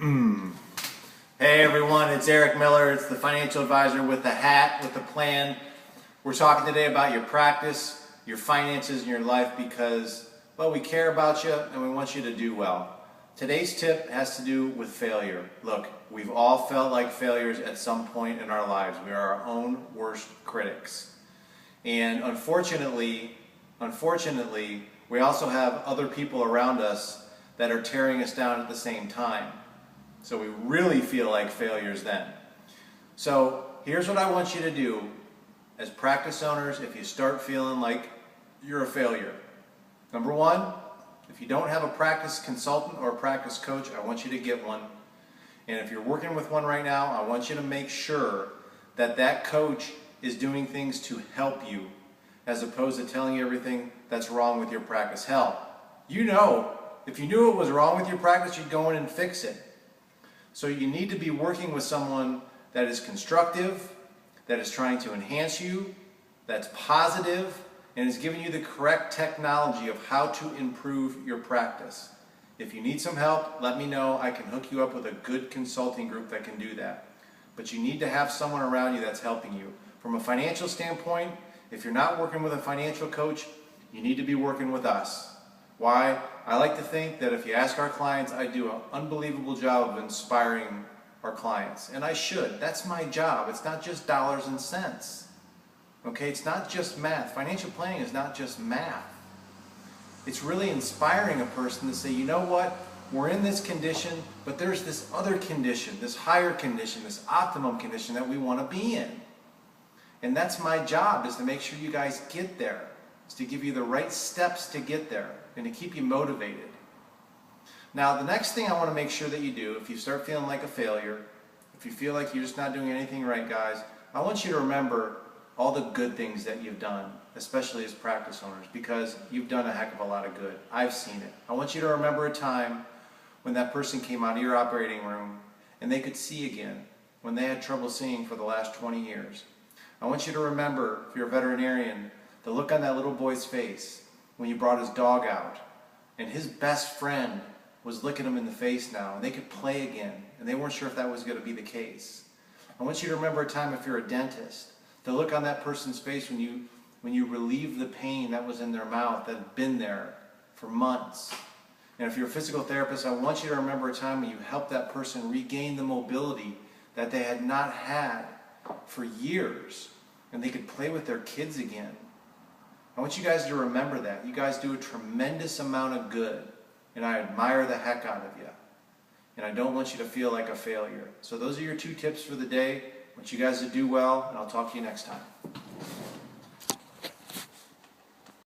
Hey everyone, it's Eric Miller. It's the financial advisor with the hat, with the plan. We're talking today about your practice, your finances, and your life because, well, we care about you and we want you to do well. Today's tip has to do with failure. Look, we've all felt like failures at some point in our lives. We are our own worst critics. And unfortunately, we also have other people around us that are tearing us down at the same time. So we really feel like failures then. So here's what I want you to do as practice owners if you start feeling like you're a failure. Number one, if you don't have a practice consultant or a practice coach, I want you to get one. And if you're working with one right now, I want you to make sure that that coach is doing things to help you as opposed to telling you everything that's wrong with your practice. Hell, you know, if you knew it was wrong with your practice, you'd go in and fix it. So you need to be working with someone that is constructive, that is trying to enhance you, that's positive, and is giving you the correct technology of how to improve your practice. If you need some help, let me know. I can hook you up with a good consulting group that can do that. But you need to have someone around you that's helping you. From a financial standpoint, if you're not working with a financial coach, you need to be working with us. Why? I like to think that if you ask our clients, I do an unbelievable job of inspiring our clients. And I should. That's my job. It's not just dollars and cents. Okay? It's not just math. Financial planning is not just math. It's really inspiring a person to say, you know what? We're in this condition, but there's this other condition, this higher condition, this optimum condition that we want to be in. And that's my job, is to make sure you guys get there. Is to give you the right steps to get there and to keep you motivated. Now, the next thing I want to make sure that you do, if you start feeling like a failure, if you feel like you're just not doing anything right, guys, I want you to remember all the good things that you've done, especially as practice owners, because you've done a heck of a lot of good. I've seen it. I want you to remember a time when that person came out of your operating room and they could see again, when they had trouble seeing for the last 20 years. I want you to remember, if you're a veterinarian, the look on that little boy's face when you brought his dog out and his best friend was licking him in the face now and they could play again and they weren't sure if that was going to be the case. I want you to remember a time, if you're a dentist, the look on that person's face when you relieved the pain that was in their mouth that had been there for months. And if you're a physical therapist, I want you to remember a time when you helped that person regain the mobility that they had not had for years and they could play with their kids again. I want you guys to remember that. You guys do a tremendous amount of good, and I admire the heck out of you. And I don't want you to feel like a failure. So those are your 2 tips for the day. I want you guys to do well, and I'll talk to you next time.